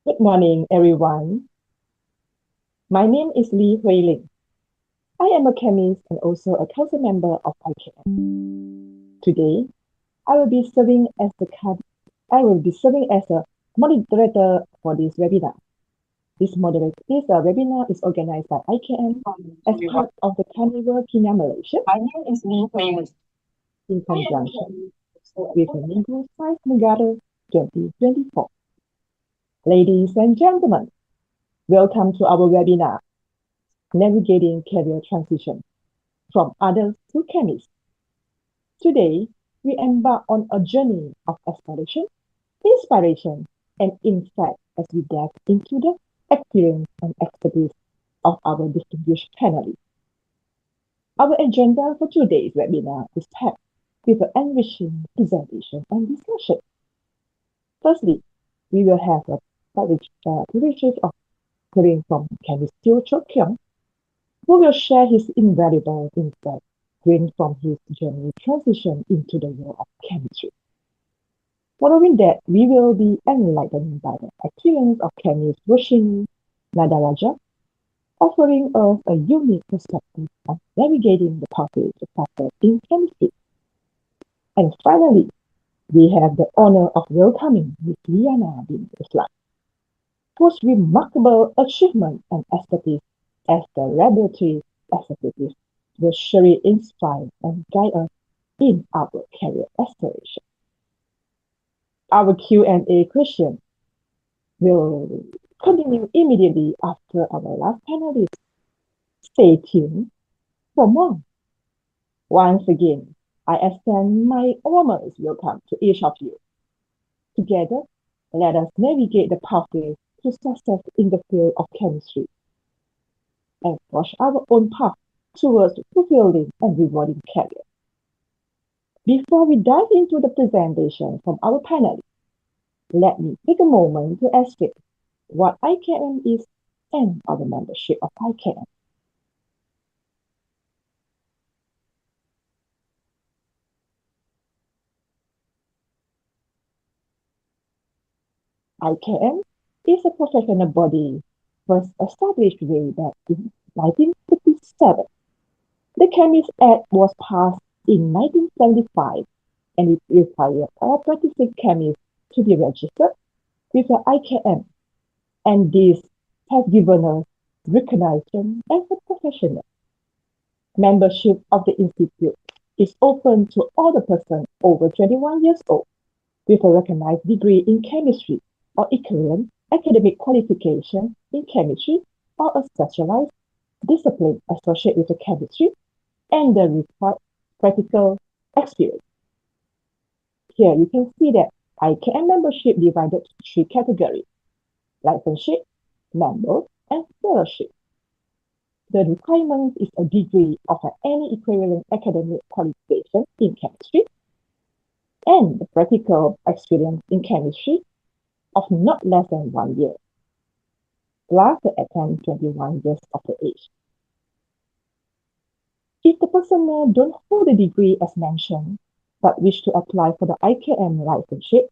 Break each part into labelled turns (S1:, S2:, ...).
S1: Good morning, everyone. My name is Lee Hui Ling. I am a chemist and also a council member of IKM. Today, I will be serving as a moderator for this webinar. This webinar is organized by IKM as part of the Institusi Kimia Malaysia.
S2: My name is Minggu
S1: in conjunction with the Minggu Sains Negara 2024. Ladies and gentlemen, welcome to our webinar, Navigating Career Transition from Adults to Chemists. Today, we embark on a journey of exploration, inspiration, and insight as we dive into the experience and expertise of our distinguished panelists. Our agenda for today's webinar is packed with an enriching presentation and discussion. Firstly, we will have a privilege of hearing from chemist Teo Chok Keong, who will share his invaluable insight gained from his journey transition into the world of chemistry. Following that, we will be enlightened by the experience of chemist Roshini Nadaraja, offering us a unique perspective on navigating the pathway to success in chemistry. And finally, we have the honor of welcoming Ms. Liana Bin Islam, whose remarkable achievement and expertise as the laboratory executive will surely inspire and guide us in our career exploration. Our Q&A question will continue immediately after our last panelist. Stay tuned for more. Once again, I extend my warmest welcome to each of you. Together, let us navigate the pathway to success in the field of chemistry and forge our own path towards fulfilling and rewarding career. Before we dive into the presentation from our panelists, let me take a moment to explain what IKM is and our membership of IKM. IKM is a professional body first established way back in 1957. The Chemist Act was passed in 1975 and it required all practicing chemists to be registered with the IKM, and this has given us recognition as a professional. Membership of the Institute is open to all the persons over 21 years old with a recognized degree in chemistry or equivalent academic qualification in chemistry or a specialized discipline associated with the chemistry and the required practical experience. Here you can see that IKM membership divided to 3 categories: licenseship, member, and fellowship. The requirement is a degree of any equivalent academic qualification in chemistry and the practical experience in chemistry of not less than 1 year, plus the attend 21 years of the age. If the personnel don't hold the degree as mentioned, but wish to apply for the IKM licenseship,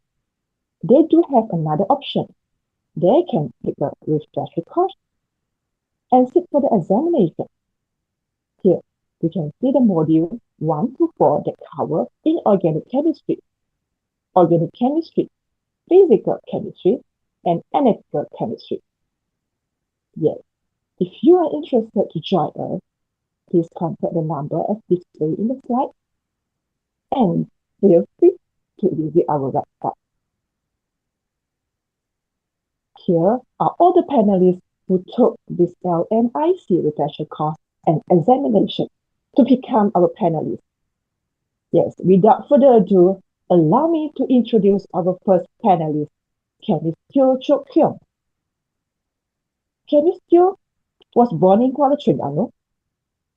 S1: they do have another option. They can take a refresher course and sit for the examination. Here, you can see the module 1 to 4 that cover inorganic chemistry, organic chemistry, physical chemistry, and analytical chemistry. Yes, if you are interested to join us, please contact the number as displayed in the slide and feel free to visit our website. Here are all the panelists who took this LMIC refresher course and examination to become our panelists. Yes, without further ado, allow me to introduce our first panelist, chemist Teo Chok Keong. Chemist Teo was born in Kuala Terengganu.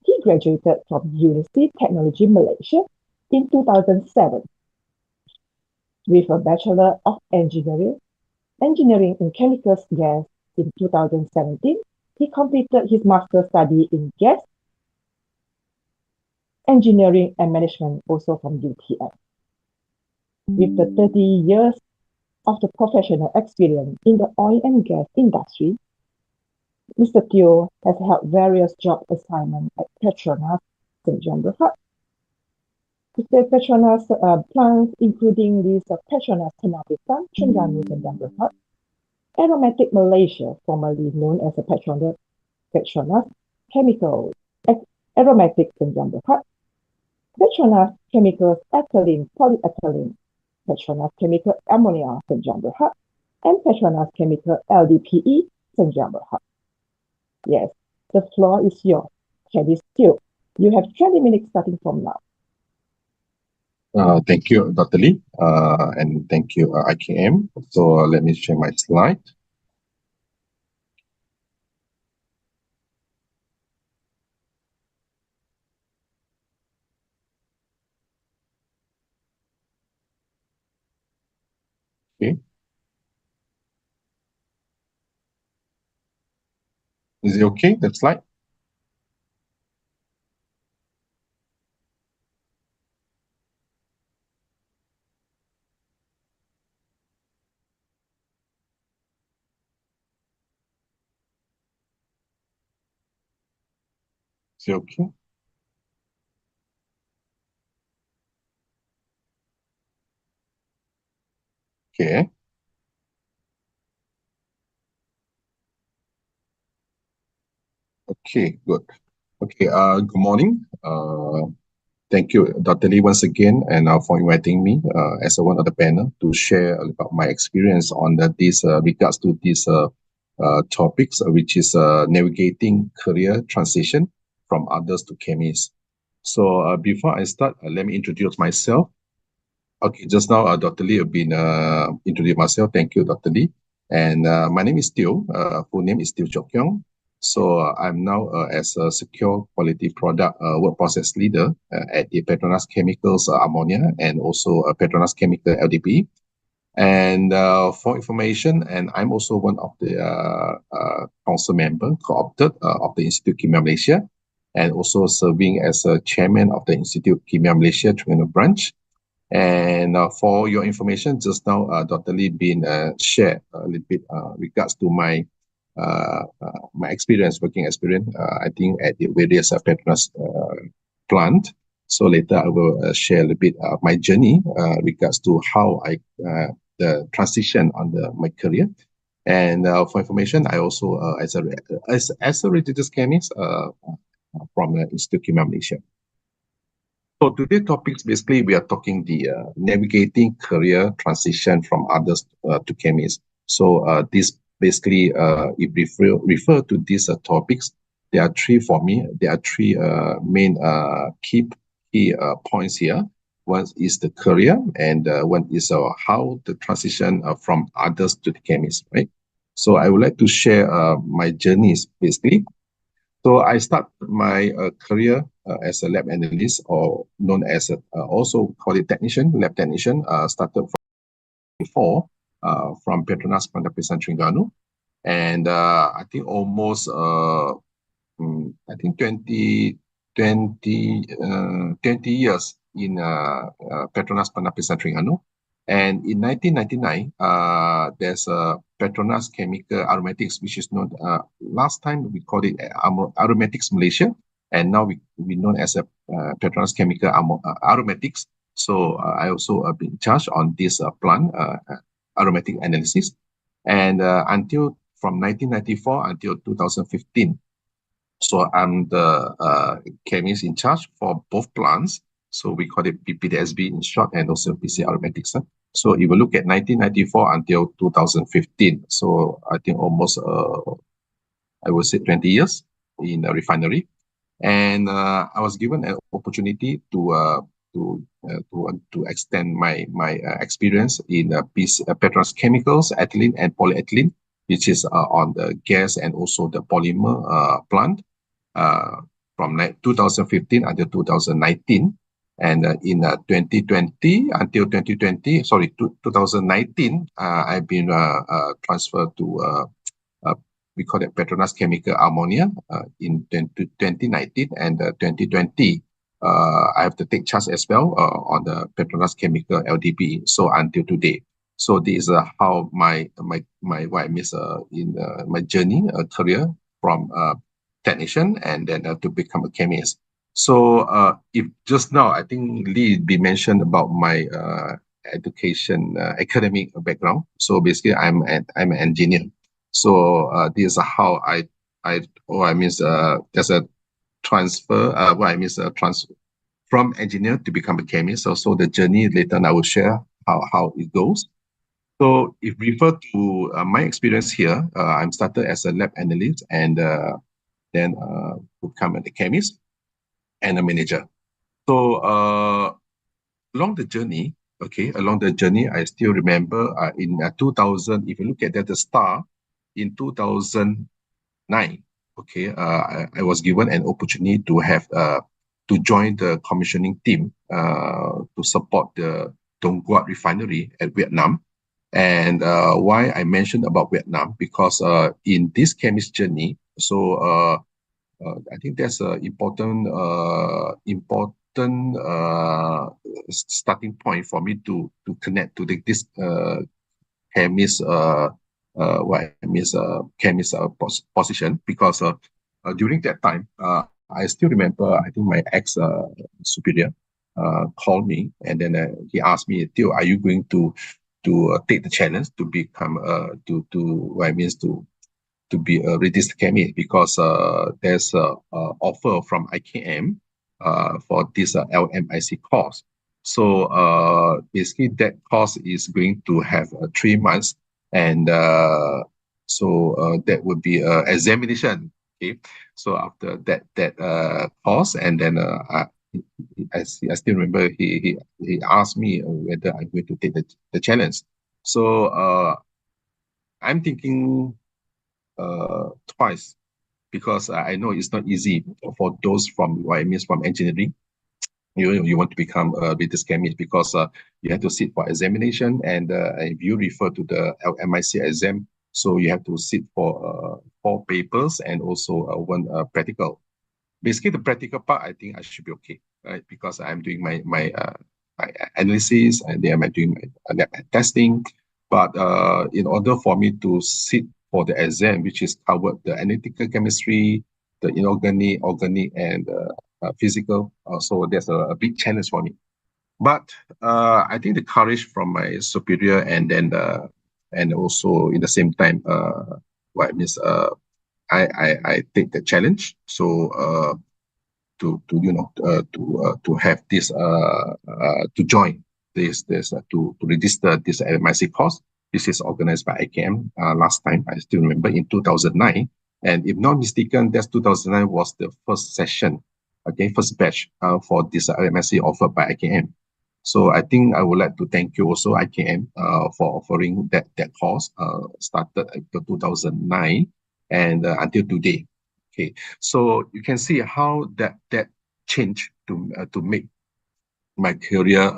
S1: He graduated from University Technology Malaysia in 2007 with a Bachelor of Engineering in Chemical Gas in 2017. He completed his master's study in Gas Engineering and Management, also from UTM. With the 30 years of the professional experience in the oil and gas industry, Mr. Teo has held various job assignments at Petronas St. John Berhad. The Petronas plants, including these Petronas Penapisan, Terengganu, St. John Berhad, Aromatic Malaysia, formerly known as Petronas Chemical Aromatic St. John Berhad, Petronas Chemicals Ethylene Polyethylene, Petronas Chemical Ammonia St. John Berhad, and Petronas Chemical LDPE St. John Berhad. Yes, the floor is yours. Chemist Teo, you have 20 minutes starting from now.
S2: Thank you, Dr. Lee, and thank you, IKM. So let me share my slide. Okay. Is it okay, that slide? Is it okay? Okay. Okay, good. Okay, good morning. Thank you, Dr. Lee, once again, and for inviting me as one of the panel to share about my experience on this regards to these topics, which is navigating career transition from others to chemists. So before I start, let me introduce myself. Okay, just now Dr. Lee have been introduced myself. Thank you, Dr. Lee. And my name is Teo. Full name is Teo Chok Kyong. So I'm now as a secure quality product work process leader at the Petronas Chemicals Ammonia and also Petronas Chemical LDP. And for information, and I'm also one of the council member co-opted of the Institusi Kimia Malaysia, and also serving as a chairman of the Institusi Kimia Malaysia Terengganu branch. And for your information, just now Dr. Lee been shared a little bit regards to my working experience. I think at the various Petronas plant. So later I will share a little bit of my journey regards to how I the transition on my career. And for information, I also as a registered chemist from Institusi Kimia Malaysia. So today's topics, basically, we are talking the navigating career transition from others to chemists. So this basically, if refer to these topics, there are three for me. There are three main key points here. One is the career, and one is how the transition from others to the chemists, right? So I would like to share my journeys, basically. So I start my career as a lab analyst, or known as also called it technician, lab technician. Started from Petronas Penapisan Terengganu, and I think almost I think 20 years in Petronas Penapisan Terengganu. And in 1999, there's a Petronas Chemical Aromatics, which is known, last time we called it Aromatics Malaysia, and now we known as a Petronas Chemical Aromatics. So I also been in charge on this plant, aromatic analysis. And until from 1994 until 2015, so I'm the chemist in charge for both plants. So we call it PPDSB in short, and also PC Aromatics. So if you look at 1994 until 2015, so I think almost, I would say 20 years in a refinery. And I was given an opportunity to extend my experience in Petronas Chemicals, ethylene and polyethylene, which is on the gas and also the polymer plant from 2015 until 2019. And in 2020 until 2020, sorry, 2019, I've been transferred to we call it Petronas Chemical Ammonia in 2019, and 2020. I have to take charge as well on the Petronas Chemical LDP. So until today. So this is how my what I miss in my journey career from technician and then to become a chemist. So if just now I think Lee be mentioned about my education academic background. So basically I'm an engineer. So this is how I mean there's a transfer what I mean transfer from engineer to become a chemist. So the journey later on I will share how it goes. So if refer to my experience here, I'm started as a lab analyst and then become a chemist and a manager. So along the journey, I still remember in 2000, if you look at that, the star in 2009, I was given an opportunity to have to join the commissioning team to support the Dong Quoc refinery at Vietnam. And why I mentioned about Vietnam, because in this chemist journey, so I think that's an important starting point for me to connect to this chemist what I mean chemist position, because during that time I still remember, I think my ex superior called me and then he asked me, Theo, are you going to take the challenge to become to what I mean to be a registered chemist, because there's a offer from IKM for this LMIC course. So basically that course is going to have 3 months, and so that would be examination. Okay, so after that course, and then I still remember he asked me whether I'm going to take the challenge. So I'm thinking twice, because I know it's not easy for those from what I mean from engineering. You want to become a business chemist, because you have to sit for examination, and if you refer to the LMIC exam, so you have to sit for 4 papers and also 1 practical. Basically, the practical part, I think I should be okay, right? Because I'm doing my analysis, and then I'm doing my lab testing. But in order for me to sit for the exam, which is covered the analytical chemistry, the inorganic, organic, and physical, so that's a big challenge for me. But I think the courage from my superior, and then and also in the same time, what I mean, I take the challenge. So to have this to join this to register this LMIC course. This is organized by IKM last time. I still remember in 2009, and if not mistaken, that's 2009 was the first session, first batch for this LMIC offered by IKM. So I think I would like to thank you also IKM for offering that course started in 2009 and until today. Okay, so you can see how that change to make my career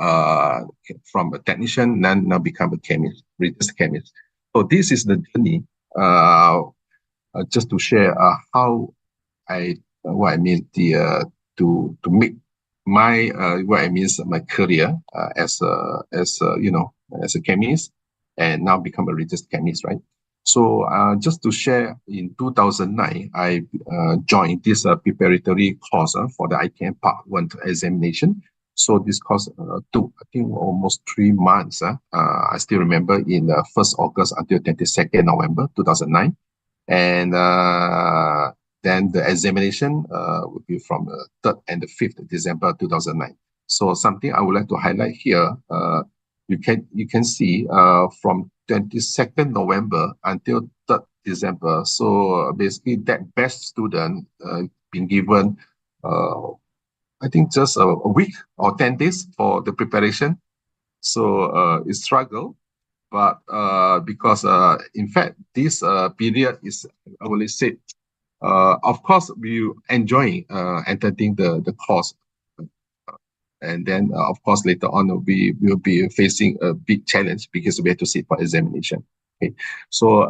S2: from a technician now become a chemist, registered chemist. So this is the journey. Just to share how what I mean to make my what I mean my career as a chemist, and now become a registered chemist, right? So just to share, in 2009, I joined this preparatory course for the IKM Part 1 examination. So this course took, I think, almost 3 months. I still remember in 1st August until 22nd November 2009. And then the examination would be from the 3rd and the 5th December 2009. So something I would like to highlight here, you can see from 22nd November until 3rd December. So basically that best student been given, I think just a week or 10 days for the preparation. So it struggled. But because in fact, this period is, I will say, of course, we enjoy attending the course. And then, of course, later on, we will be facing a big challenge because we have to sit for examination. Okay, so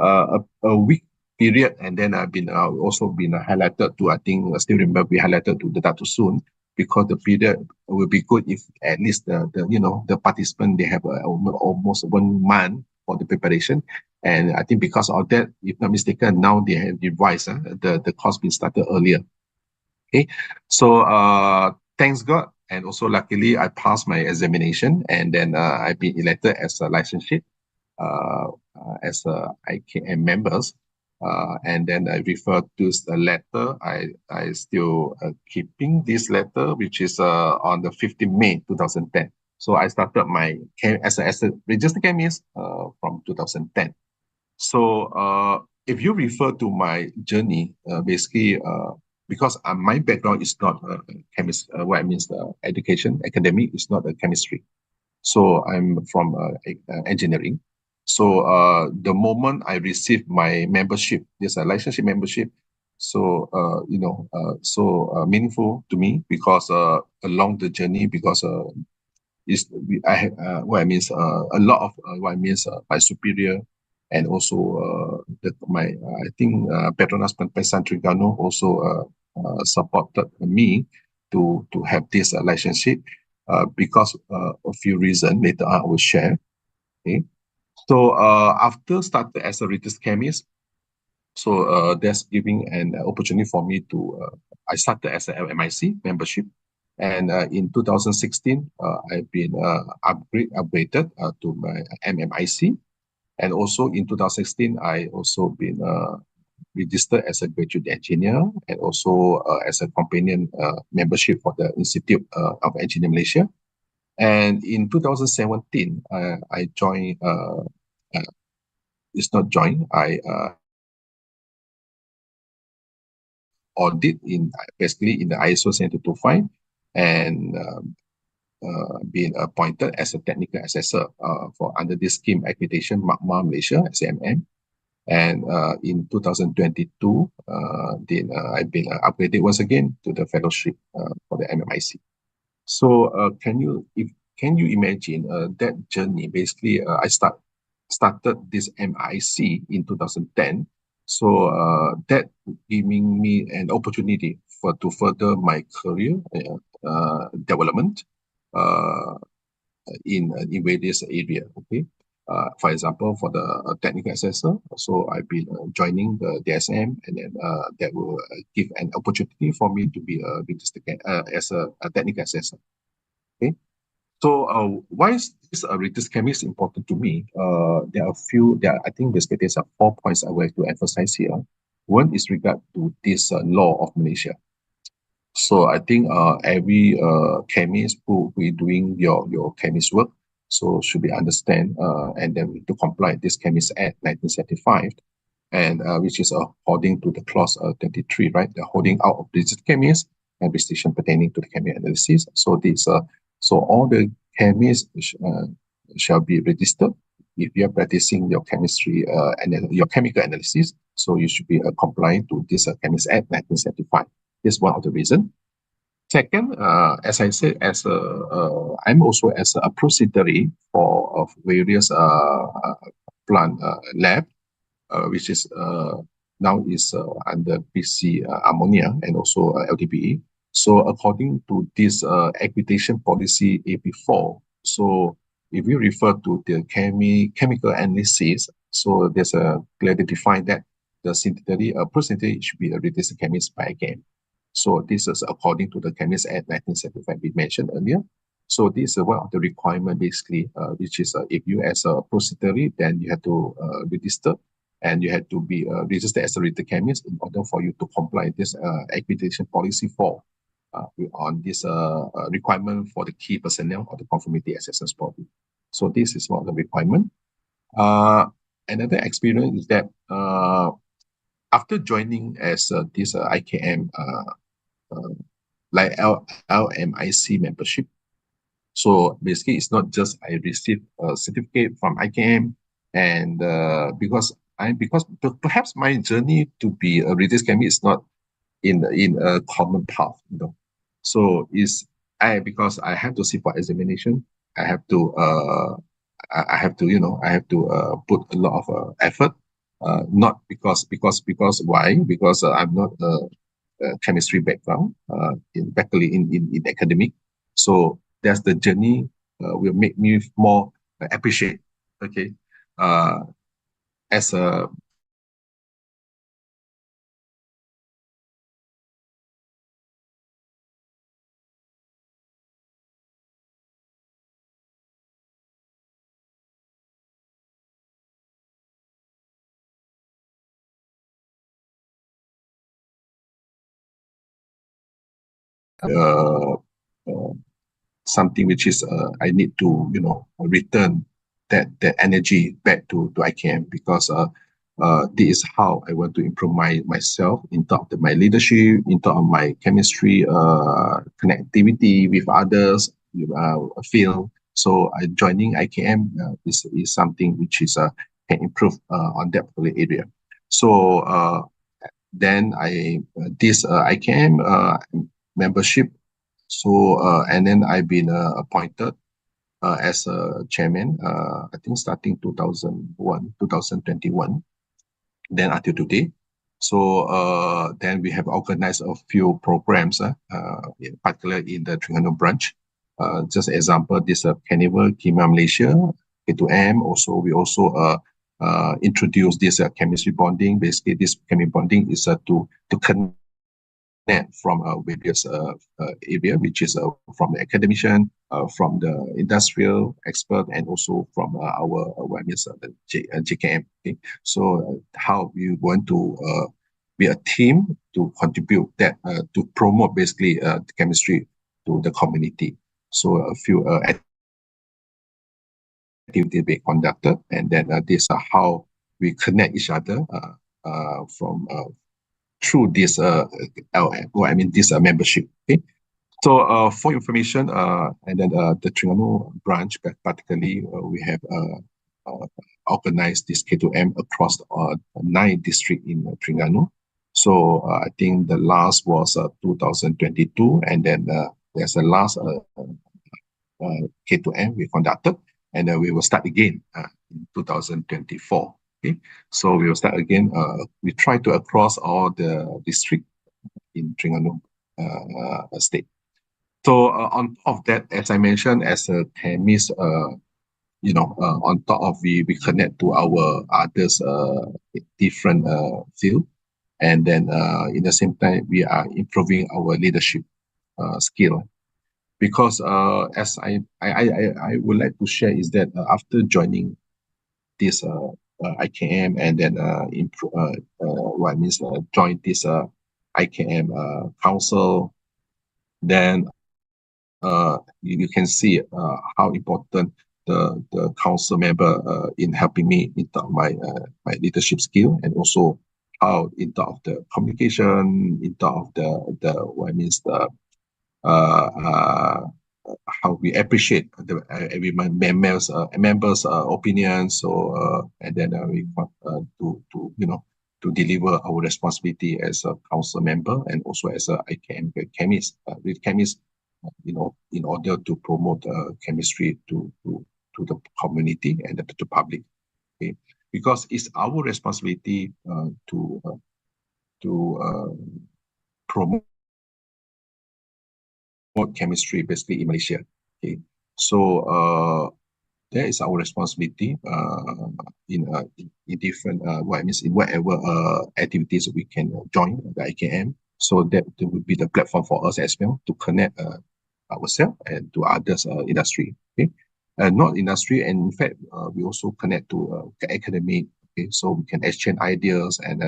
S2: a week period, and then I've been also been highlighted to, I think, I still remember we highlighted to the Dr. Soon, because the period will be good if at least the participant, they have almost 1 month for the preparation. And I think because of that, if not mistaken, now they have revised the course been started earlier. Okay, so thanks God, and also luckily I passed my examination, and then I've been elected as a licenseship as a IKM members. And then I refer to the letter. I still keeping this letter, which is on the 15th May 2010. So I started my as a registered chemist from 2010. So if you refer to my journey, basically because my background is not chemist, what I mean education, academic is not a chemistry. So I'm from engineering. So the moment I received my membership, this licenseship membership, so so meaningful to me because along the journey, because I have what I mean a lot of what I mean my superior and also my I think Petronas Pesan Trigano also supported me to have this relationship because a few reasons later I will share. Okay, so after started as a registered chemist, so that's giving an opportunity for me to I started as a MIC membership. And in 2016, I've been upgraded to my MMIC. And also in 2016, I also been registered as a graduate engineer and also as a companion membership for the Institute of Engineering Malaysia. And in 2017, I joined, it's not joined, I audit in basically in the ISO 7225 and being appointed as a technical assessor for under this scheme accreditation MAGMA Malaysia SMM. And in 2022, then I've been upgraded once again to the fellowship for the MMIC. So can you imagine that journey? Basically, I started this MIC in 2010. So that giving me an opportunity to further my career development in various area. Okay, for example, for the technical assessor, so I've been joining the DSM, and then that will give an opportunity for me to be registered as a technical assessor. Okay, so why is this registered chemist important to me? There are I think basically there's 4 points I would like to emphasize here. One is regard to this law of Malaysia. So I think every chemist who be doing your chemist work, so should be understand and then to comply this Chemist Act 1975, and which is according to the clause 23, right? The holding out of registered chemists and restriction pertaining to the chemical analysis. So this so all the chemists shall be registered if you are practicing your chemistry and your chemical analysis. So you should be complying to this Chemist Act 1975. This is one of the reasons. Second, as I said, I'm also as a proprietary for various plant lab, which is now is under BC ammonia and also LDPE. So according to this accreditation policy AP4, so if you refer to the chemical analysis, so there's a clearly defined that the synthetic percentage should be a registered chemist by again. So this is according to the Chemist Act 1975 we mentioned earlier. So this is one of the requirement basically, which is if you as a proprietary, then you have to register and you have to be registered as a registered chemist in order for you to comply this accreditation policy for on this requirement for the key personnel of the conformity assessment body. So this is one of the requirement. Another experience is that after joining as this IKM like LMIC membership. So basically, it's not just I received a certificate from IKM, and because perhaps my journey to be a registered chemist is not in a common path, you know. So because I have to sit for examination, I have to I have to put a lot of effort. Not because why? Because I'm not chemistry background in academic. So that's the journey will make me more appreciate, okay, as a uh, uh, something which is I need to return that energy back to IKM, because this is how I want to improve myself in terms of my leadership, in terms of my chemistry connectivity with others field. So joining IKM is something which is can improve on that particular area. So then this IKM membership. So and then I've been appointed as a chairman. I think starting 2021, then until today. So then we have organized a few programs, particularly in the Terengganu branch. Just example, this Carnival Kimia Malaysia K2M. Also, we also introduced this chemistry bonding. Basically, this chemistry bonding is to connect from various area, which is from the academician, from the industrial expert, and also from our JKM. Okay? So how we want to be a team to contribute that to promote basically the chemistry to the community. So a few activities being conducted, and then this are how we connect each other from through this this membership. Okay. So for information, and then the Terengganu branch, particularly, we have organized this K2M across 9 districts in Terengganu. So I think the last was 2022, and then there's a last K2M we conducted, and we will start again in 2024. Okay, so we will start again. We try to across all the district in Terengganu state. So on top of that, as I mentioned, as a chemist, on top of we connect to our others different field, and then in the same time we are improving our leadership skill. Because as I would like to share is that after joining this IKM, and then join this IKM council, then you can see how important the council member in helping me in terms of my leadership skill, and also how in terms of the communication, in terms of the how we appreciate every members' opinions. So and then we want to deliver our responsibility as a council member, and also as a IKM chemist with chemist, in order to promote chemistry to the community and the public. Okay, because it's our responsibility to promote chemistry basically in Malaysia. Okay, so that is our responsibility in different in whatever activities we can join the IKM. So that would be the platform for us as well to connect ourselves and to others industry. Okay, not industry, and in fact we also connect to the academic. Okay, so we can exchange ideas and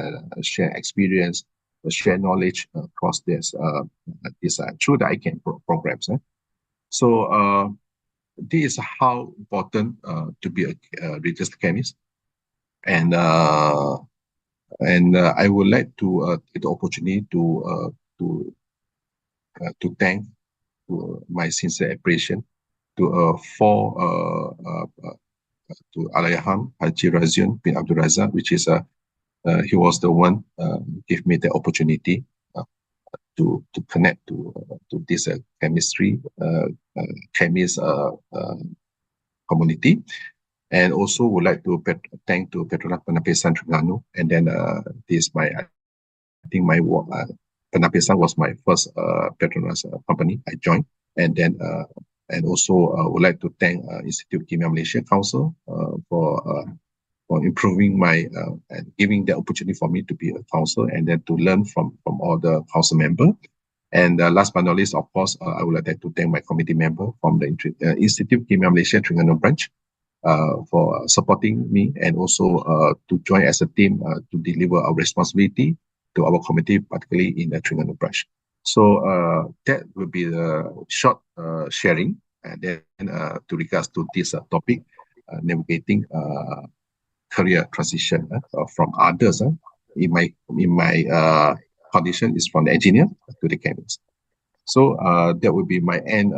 S2: share experience, share knowledge across this through the IKM programs. So this is how important to be a registered chemist, and I would like to take the opportunity to thank my sincere appreciation to to Alayaham Haji Raziun bin Abdul Razak, which is he was the one give me the opportunity to connect to this chemistry chemist community. And also would like to thank to Petronas Penapisan Terengganu, and then this I think my Penapisan was my first Petronas company I joined, and then and also would like to thank Institusi Kimia Malaysia Council for for improving my and giving the opportunity for me to be a council and then to learn from all the council member. And last but not least, of course, I would like to thank my committee member from the Institute Kimia Malaysia Terengganu branch for supporting me and also to join as a team to deliver our responsibility to our committee, particularly in the Terengganu branch. So that will be the short sharing, and then to regards to this topic, navigating career transition from others. In my condition is from the engineer to the chemist. So that would be my end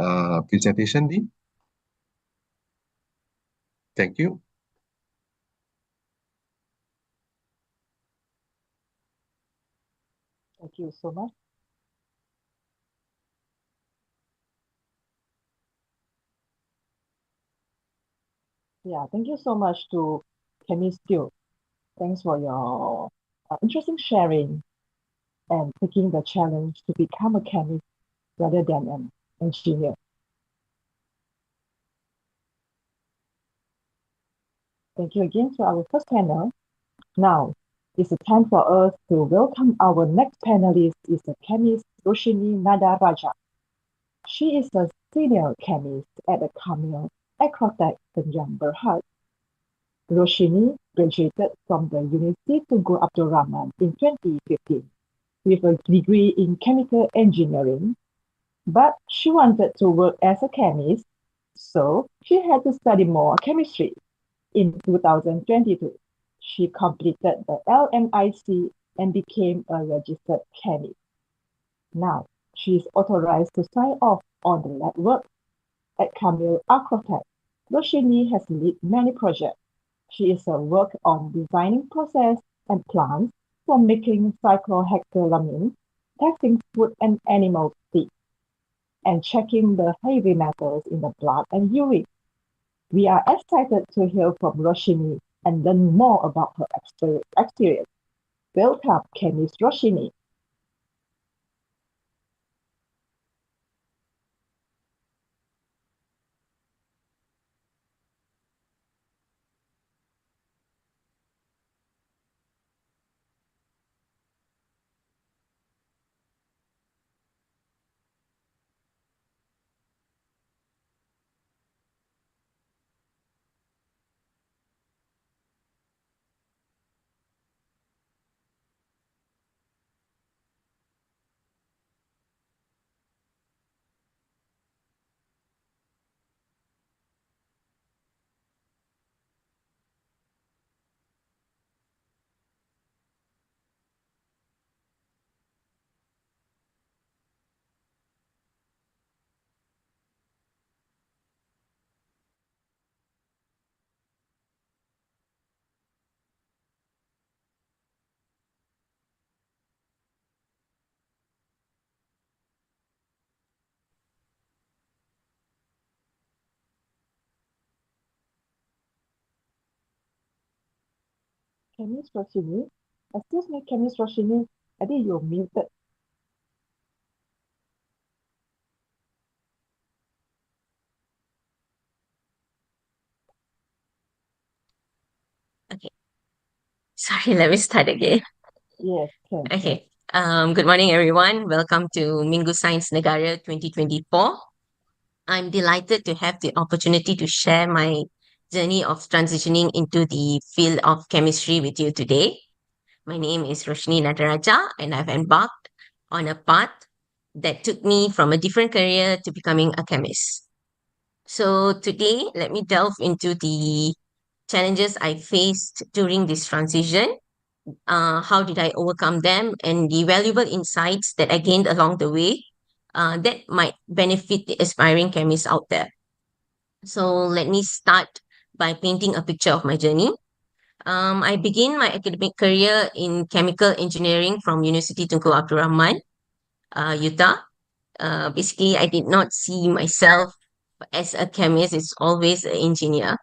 S2: presentation, Lee. Thank you.
S1: Thank you so much. Yeah, thank you so much to Chemist Stu. Thanks for your interesting sharing and taking the challenge to become a chemist rather than an engineer. Thank you again to our first panel. Now, it's the time for us to welcome our next panelist, is the chemist Roshini Nadaraja. She is a senior chemist at the Camil Agrotech Tanjung Berhad. Roshini graduated from the University Tunku Abdul Rahman in 2015 with a degree in chemical engineering, but she wanted to work as a chemist, so she had to study more chemistry. In 2022, she completed the LMIC and became a registered chemist. Now, she is authorized to sign off on the lab work at Camil Agrotech. Roshini has led many projects. She is worked on designing process and plants for making cyclohexylamine, testing food and animal feed, and checking the heavy metals in the blood and urine. We are excited to hear from Roshini and learn more about her experience. Welcome, Chemist Roshini. Chemist Roshini. Excuse me, Chemist Roshini. I think you're muted.
S3: Okay. Sorry, let me start again.
S1: Yes, can.
S3: Okay. Good morning, everyone. Welcome to Minggu Sains Negara 2024. I'm delighted to have the opportunity to share my journey of transitioning into the field of chemistry with you today. My name is Roshni Nataraja, and I've embarked on a path that took me from a different career to becoming a chemist. So today, let me delve into the challenges I faced during this transition, how did I overcome them, and the valuable insights that I gained along the way that might benefit the aspiring chemists out there. So let me start by painting a picture of my journey. I began my academic career in chemical engineering from University Tunku Abdul Rahman, Utah. Basically, I did not see myself as a chemist, it's always an engineer.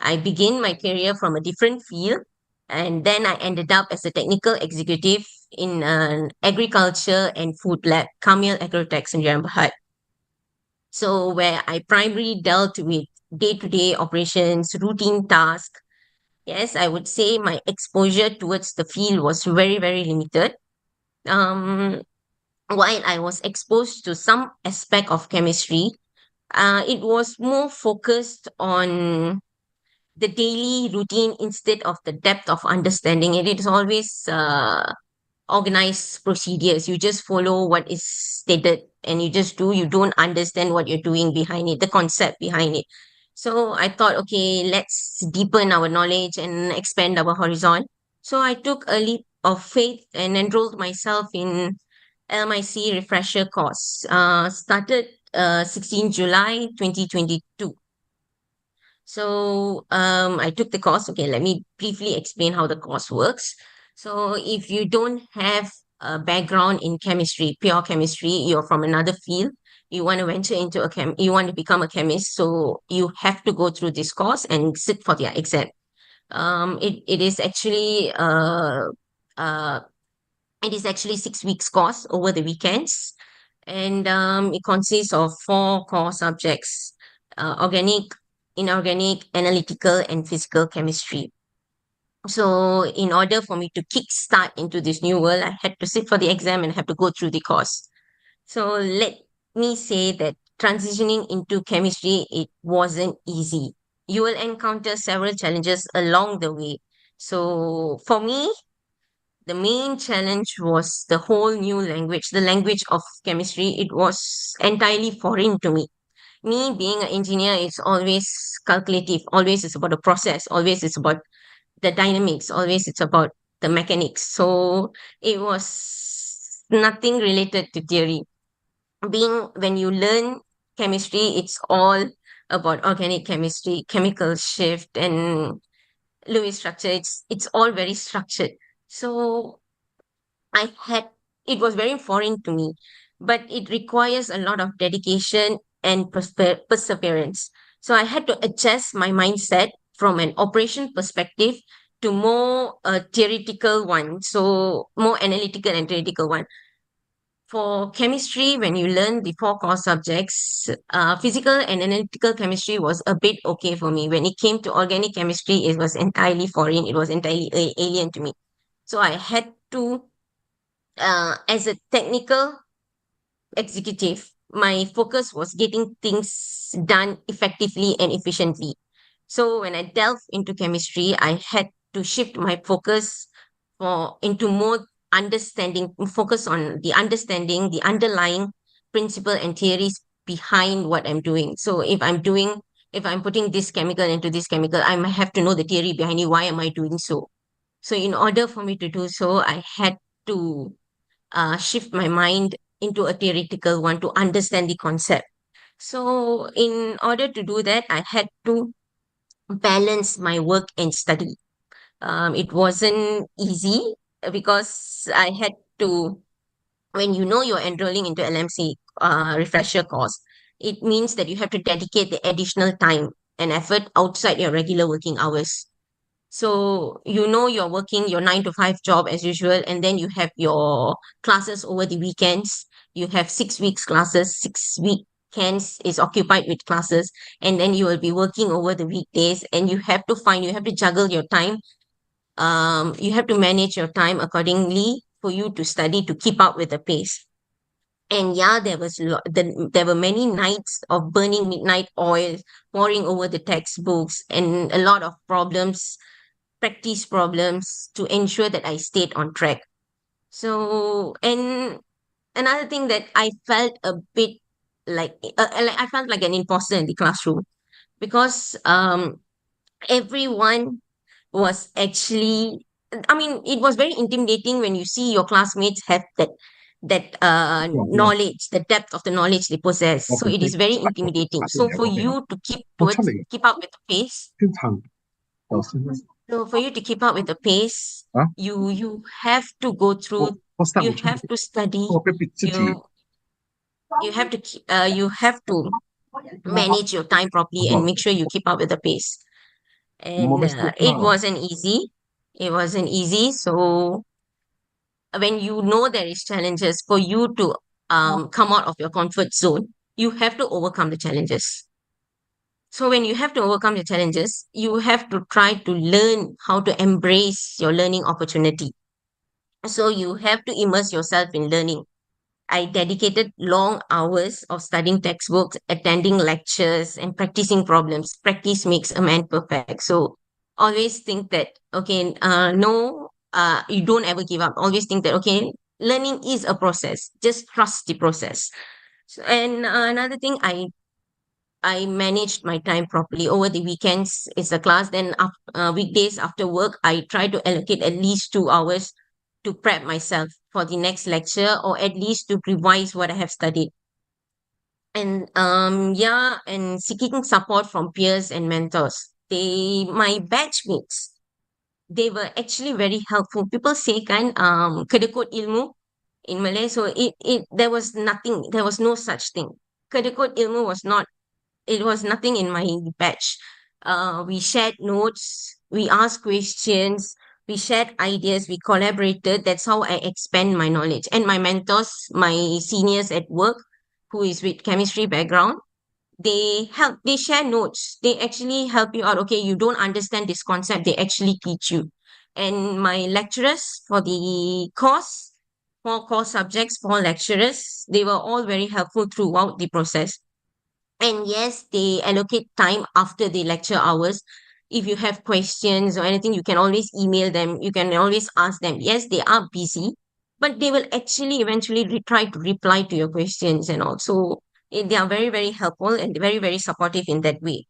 S3: I began my career from a different field, and then I ended up as a technical executive in an agriculture and food lab, Kamil Agrotech in Berhad. So where I primarily dealt with day-to-day operations, routine tasks, yes, I would say my exposure towards the field was very, very limited. Um, while I was exposed to some aspect of chemistry, it was more focused on the daily routine instead of the depth of understanding it. It is always organized procedures. You just follow what is stated and you just do. You don't understand what you're doing behind it, the concept behind it. So I thought, okay, let's deepen our knowledge and expand our horizon. So I took a leap of faith and enrolled myself in LMIC refresher course. Started 16 July 2022. So I took the course. Okay, let me briefly explain how the course works. So if you don't have a background in chemistry, pure chemistry, you're from another field, you want to venture into you want to become a chemist, so you have to go through this course and sit for the exam. It is actually uh it is actually 6 weeks course over the weekends, and it consists of four core subjects: organic, inorganic, analytical, and physical chemistry. So, in order for me to kickstart into this new world, I had to sit for the exam and have to go through the course. So, let me say that transitioning into chemistry, it wasn't easy. You will encounter several challenges along the way. So, for me, the main challenge was the whole new language, the language of chemistry. It was entirely foreign to me. Me being an engineer, it's always calculative, always it's about the process, always it's about the dynamics, always it's about the mechanics. So it was nothing related to theory. Being when you learn chemistry, it's all about organic chemistry, chemical shift, and Lewis structure. It's all very structured. So I had it was very foreign to me, but it requires a lot of dedication and perseverance. So I had to adjust my mindset from an operation perspective to more theoretical one, so more analytical and theoretical one. For chemistry, when you learn the four core subjects, physical and analytical chemistry was a bit okay for me. When it came to organic chemistry, it was entirely foreign. It was entirely alien to me. So I had to as a technical executive, my focus was getting things done effectively and efficiently. So when I delved into chemistry, I had to shift my focus for into more understanding, focus on the understanding, the underlying principle and theories behind what I'm doing. So if I'm putting this chemical into this chemical, I might have to know the theory behind it. Why am I doing so? So in order for me to do so, I had to shift my mind into a theoretical one to understand the concept. So, in order to do that, I had to balance my work and study. It wasn't easy because I had to, when you know you're enrolling into LMC refresher course, it means that you have to dedicate the additional time and effort outside your regular working hours. So you know you're working your 9 to 5 job as usual, and then you have your classes over the weekends. You have 6 weeks classes, 6 weekends is occupied with classes, and then you will be working over the weekdays, and you have to juggle your time. You have to manage your time accordingly for you to study to keep up with the pace. And yeah, there were many nights of burning midnight oil, poring over the textbooks, and a lot of practice problems to ensure that I stayed on track. So, and another thing that I felt a bit like I felt like an imposter in the classroom because everyone was actually, I mean, it was very intimidating when you see your classmates have
S2: Yeah.
S3: knowledge, the depth of the knowledge they possess. So it is very intimidating. So for you to keep up with the pace, so for you to keep up with the pace,
S2: Huh?
S3: you have to go through, you have to study, you you have to manage your time properly and make sure you keep up with the pace. And it wasn't easy. It wasn't easy. So when you know there is challenges for you to come out of your comfort zone, you have to overcome the challenges. So when you have to overcome your challenges, you have to try to learn how to embrace your learning opportunity. So you have to immerse yourself in learning. I dedicated long hours of studying textbooks, attending lectures, and practicing problems. Practice makes a man perfect. So always think that, okay, no, you don't ever give up. Always think that, okay, learning is a process. Just trust the process. So, and another thing, I managed my time properly. Over the weekends, it's a class. Then weekdays after work, I try to allocate at least 2 hours to prep myself for the next lecture, or at least to revise what I have studied. And yeah, and seeking support from peers and mentors. My batchmates, they were actually very helpful. People say kan kedekut ilmu in Malay. So there was nothing, there was no such thing. Kedekut ilmu was not, it was nothing in my batch. We shared notes, we asked questions, we shared ideas, we collaborated. That's how I expand my knowledge. And my mentors, my seniors at work, who is with chemistry background, they share notes. They actually help you out. Okay, you don't understand this concept, they actually teach you. And my lecturers for the course, 4 core subjects, 4 lecturers, they were all very helpful throughout the process. And yes, they allocate time after the lecture hours. If you have questions or anything, you can always email them. You can always ask them. Yes, they are busy, but they will actually eventually try to reply to your questions. And also, they are very, very helpful and very, very supportive in that way.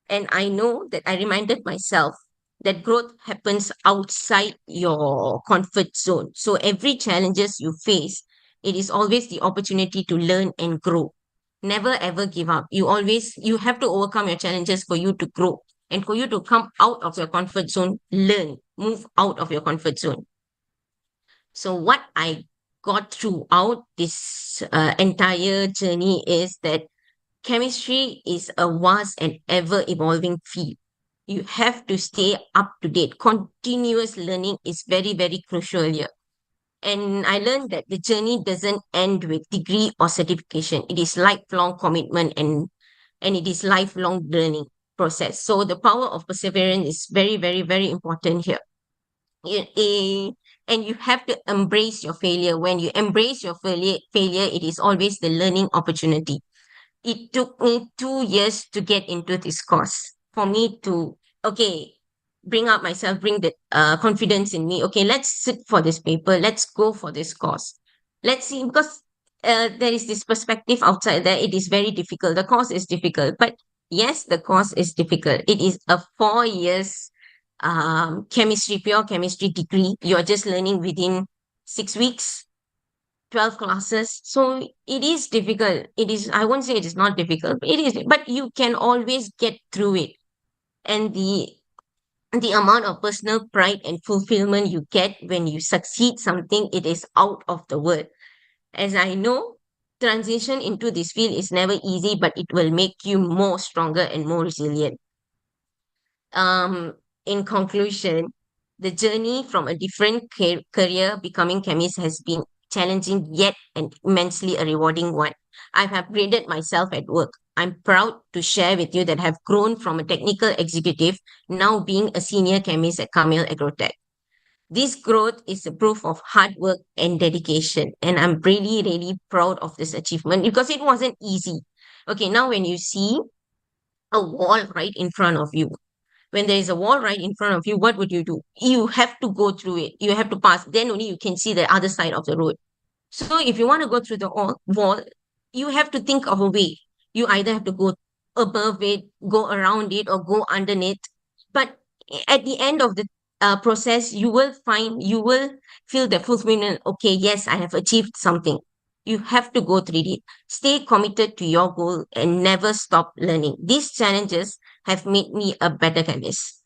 S3: And I know that I reminded myself that growth happens outside your comfort zone. So every challenges you face, it is always the opportunity to learn and grow. Never ever give up. You have to overcome your challenges for you to grow and for you to come out of your comfort zone, learn, move out of your comfort zone. So what I got throughout this entire journey is that chemistry is a vast and ever evolving field. You have to stay up to date. Continuous learning is very, very crucial here. And I learned that the journey doesn't end with degree or certification. It is lifelong commitment, and it is lifelong learning process. So the power of perseverance is very, very, very important here. And you have to embrace your failure. When you embrace your failure, it is always the learning opportunity. It took me 2 years to get into this course for me to, okay, bring up myself, bring the confidence in me. Okay, let's sit for this paper. Let's go for this course. Let's see, because there is this perspective outside there. It is very difficult. The course is difficult, but yes, the course is difficult. It is a 4 years chemistry, pure chemistry degree. You're just learning within 6 weeks, 12 classes. So it is difficult. It is, I won't say it is not difficult, but it is, but you can always get through it. And the amount of personal pride and fulfillment you get when you succeed something, it is out of the world. As I know, transition into this field is never easy, but it will make you more stronger and more resilient. In conclusion, the journey from a different career becoming chemist has been challenging yet and immensely a rewarding one. I've upgraded myself at work. I'm proud to share with you that I've grown from a technical executive, now being a senior chemist at Camille Agrotech. This growth is a proof of hard work and dedication, and I'm really, really proud of this achievement because it wasn't easy. Okay, now when you see a wall right in front of you, when there is a wall right in front of you, what would you do? You have to go through it. You have to pass. Then only you can see the other side of the road. So if you want to go through the wall, you have to think of a way. You either have to go above it, go around it, or go underneath. But at the end of the process, you will feel the fulfillment. Okay, yes, I have achieved something. You have to go through it. Stay committed to your goal and never stop learning. These challenges have made me a better chemist.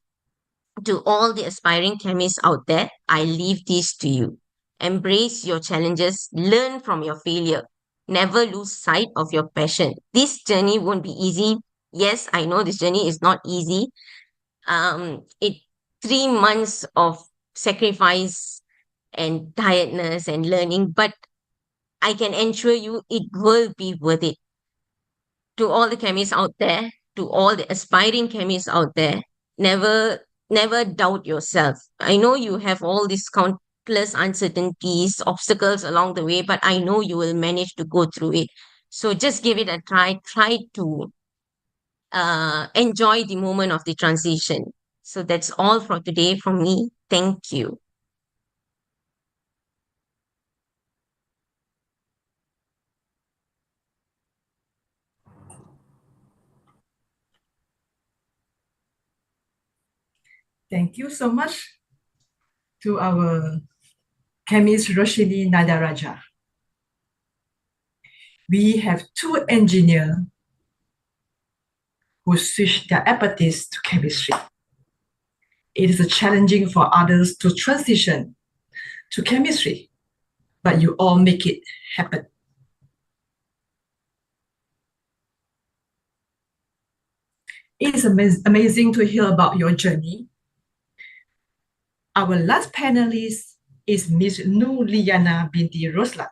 S3: To all the aspiring chemists out there, I leave this to you. Embrace your challenges, learn from your failure, never lose sight of your passion. This journey won't be easy. Yes, I know this journey is not easy. It 3 months of sacrifice and tiredness and learning, but I can ensure you it will be worth it. To all the chemists out there, to all the aspiring chemists out there, never doubt yourself. I know you have all these countless uncertainties, obstacles along the way, but I know you will manage to go through it. So just give it a try. Try to enjoy the moment of the transition. So that's all for today from me. Thank you.
S4: Thank you so much to our chemist Roshini Nadaraja. We have two engineers who switched their expertise to chemistry. It is challenging for others to transition to chemistry, but you all make it happen. It is amazing to hear about your journey. Our last panelist is Ms. Nurliana Binti Roslan,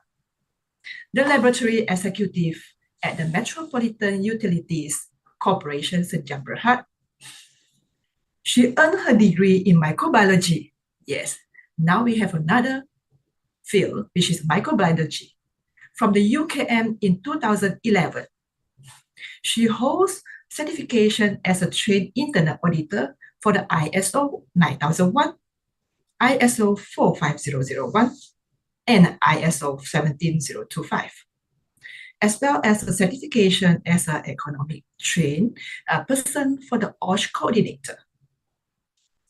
S4: the laboratory executive at the Metropolitan Utilities Corporation Sdn Bhd. She earned her degree in microbiology. Yes, now we have another field, which is microbiology, from the UKM in 2011. She holds certification as a trained internal auditor for the ISO 9001, ISO 45001, and ISO 17025, as well as a certification as an economic trained person for the OSH coordinator.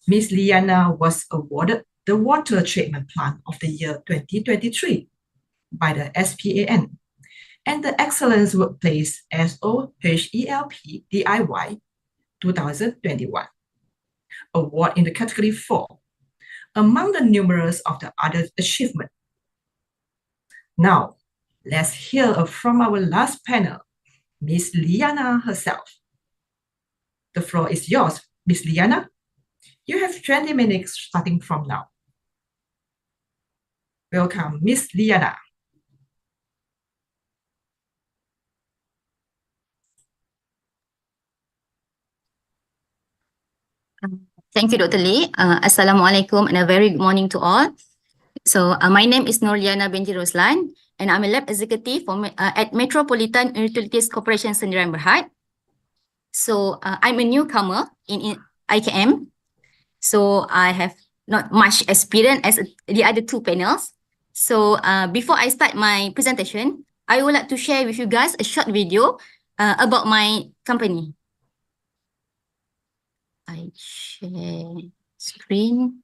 S4: Ms. Liana was awarded the Water Treatment Plant of the Year 2023 by the SPAN and the Excellence Workplace SOHELP DIY 2021 award in the category 4, among the numerous of the other achievements. Now, let's hear from our last panel, Ms. Liana herself. The floor is yours, Ms. Liana. You have 20 minutes starting from now. Welcome, Ms. Liana.
S5: Thank you, Dr. Lee. Assalamualaikum and a very good morning to all. So my name is Nurliana Binti Roslan, and I'm a lab executive at Metropolitan Utilities Corporation Sdn Bhd. So I'm a newcomer in IKM. So I have not much experience as the other two panels. So before I start my presentation, I would like to share with you guys a short video about my company. I share screen.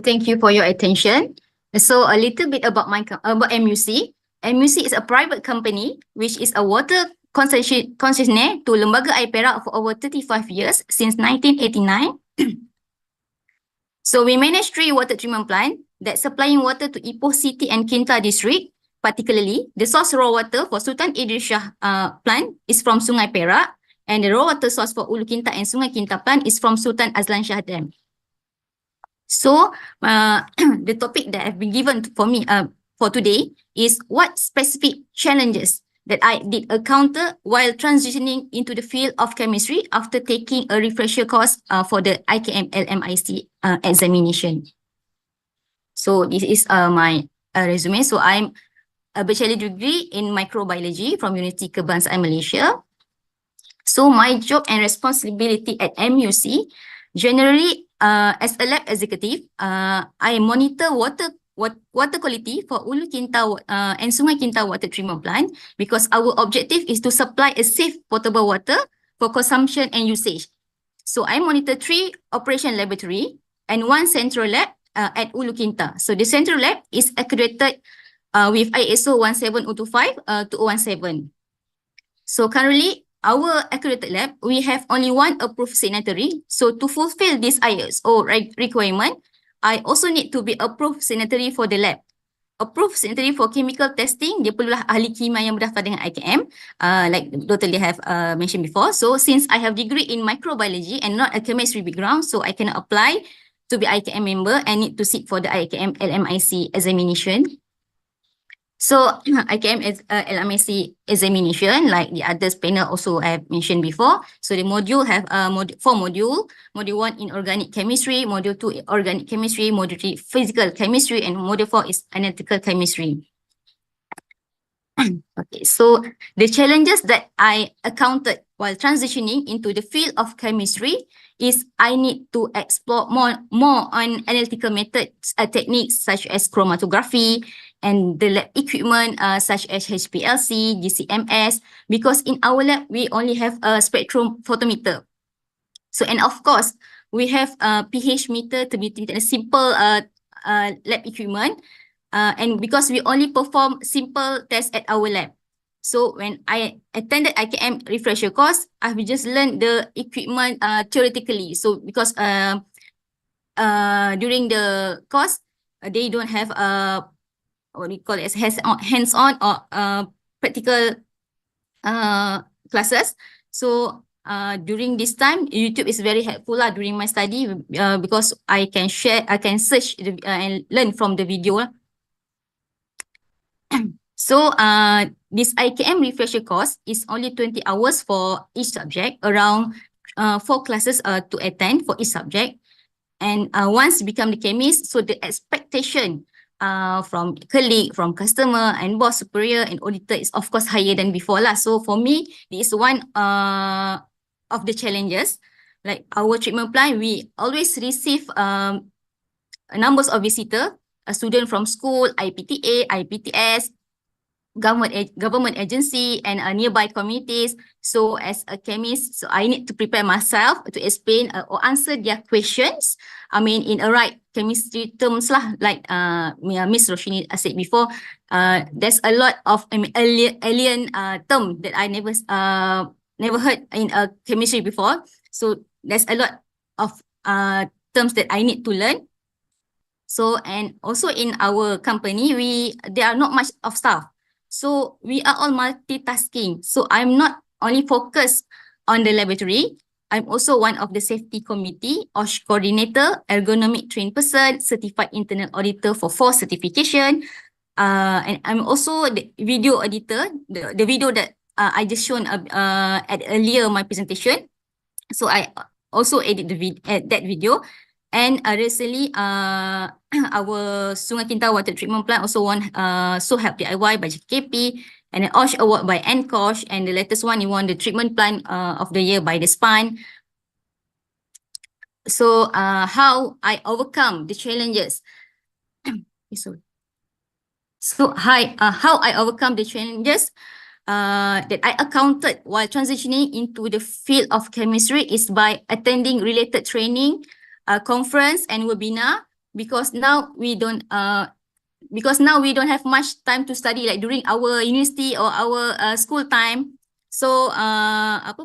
S5: thank you for your attention. So a little bit about about MUC. MUC is a private company which is a water concessionaire to Lembaga Air Perak for over 35 years since 1989. So we manage 3 water treatment plants that supplying water to Ipoh City and Kinta district. Particularly, the source raw water for Sultan Idris Shah plant is from Sungai Perak, and the raw water source for Ulu Kinta and Sungai Kinta plant is from Sultan Azlan Shah Dam. So the topic that have been given for me for today is what specific challenges that I did encounter while transitioning into the field of chemistry after taking a refresher course for the IKM LMIC examination. So this is my resume. So I'm a bachelor degree in microbiology from Universiti Kebangsaan Malaysia. So my job and responsibility at MUC, generally as a lab executive, I monitor water quality for Ulu Kinta and Sungai Kinta water treatment plant because our objective is to supply a safe potable water for consumption and usage. So I monitor 3 operation laboratory and 1 central lab at Ulu Kinta. So the central lab is accredited with ISO 17025-2017. So currently, our accredited lab, we have only 1 approved signatory. So to fulfill this ISO requirement, I also need to be approved signatory for the lab. Approved signatory for chemical testing, dia perlulah ahli kimia yang berdaftar dengan IKM, like Dr. Lee have mentioned before. So since I have degree in microbiology and not a chemistry background, so I can apply to be IKM member and need to sit for the IKM LMIC examination. So IKM LMIC examination, like the others panel also have mentioned before. So the module have 4 module. Module 1 in organic chemistry, module 2 organic chemistry, module 3 physical chemistry, and module 4 is analytical chemistry. Okay, so the challenges that I encountered while transitioning into the field of chemistry is I need to explore more on analytical methods, techniques such as chromatography and the lab equipment such as HPLC, GCMS, because in our lab, we only have a spectrum photometer. So, and of course, we have a pH meter to be a simple lab equipment. And because we only perform simple tests at our lab. So when I attended IKM refresher course, I've just learned the equipment theoretically. So because during the course, they don't have what we call it as hands-on or practical classes. So during this time, YouTube is very helpful during my study because I can search and learn from the video. So this IKM refresher course is only 20 hours for each subject, around 4 classes to attend for each subject. And once you become the chemist, so the expectation from colleague, from customer and boss, superior and auditor is of course higher than before lah. So for me, this is one of the challenges. Like our treatment plan, we always receive numbers of visitors, a student from school, IPTA, IPTS, government agency and nearby communities. So as a chemist, so I need to prepare myself to explain or answer their questions. I mean, in a right chemistry terms lah, like Miss Roshini said before, there's a lot of alien term that I never heard in chemistry before. So there's a lot of terms that I need to learn. So, and also in our company, there are not much of staff. So we are all multitasking. So I'm not only focused on the laboratory, I'm also one of the safety committee, OSH coordinator, ergonomic trained person, certified internal auditor for 4 certification. And I'm also the video editor, the video that I just shown at earlier my presentation. So I also edit that video. And recently, our Sungai Kinta water treatment plant also won So Help DIY by JKP, and an OSH award by NCOSH, and the latest one, he won the treatment plant of the year by the SPAN. So how I overcome the challenges. So how I overcome the challenges that I encountered while transitioning into the field of chemistry is by attending related training, conference and webinar because now we don't have much time to study like during our university or our school time. So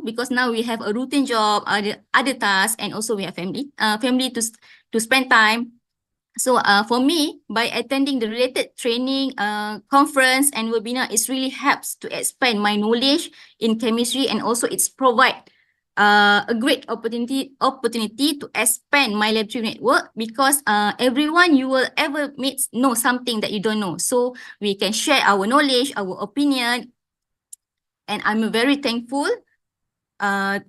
S5: because now we have a routine job, other tasks, and also we have family to spend time. So for me, by attending the related training, conference and webinar, it really helps to expand my knowledge in chemistry, and also it's provide a great opportunity to expand my laboratory network, because everyone you will ever meet know something that you don't know. So we can share our knowledge, our opinion, and I'm very thankful to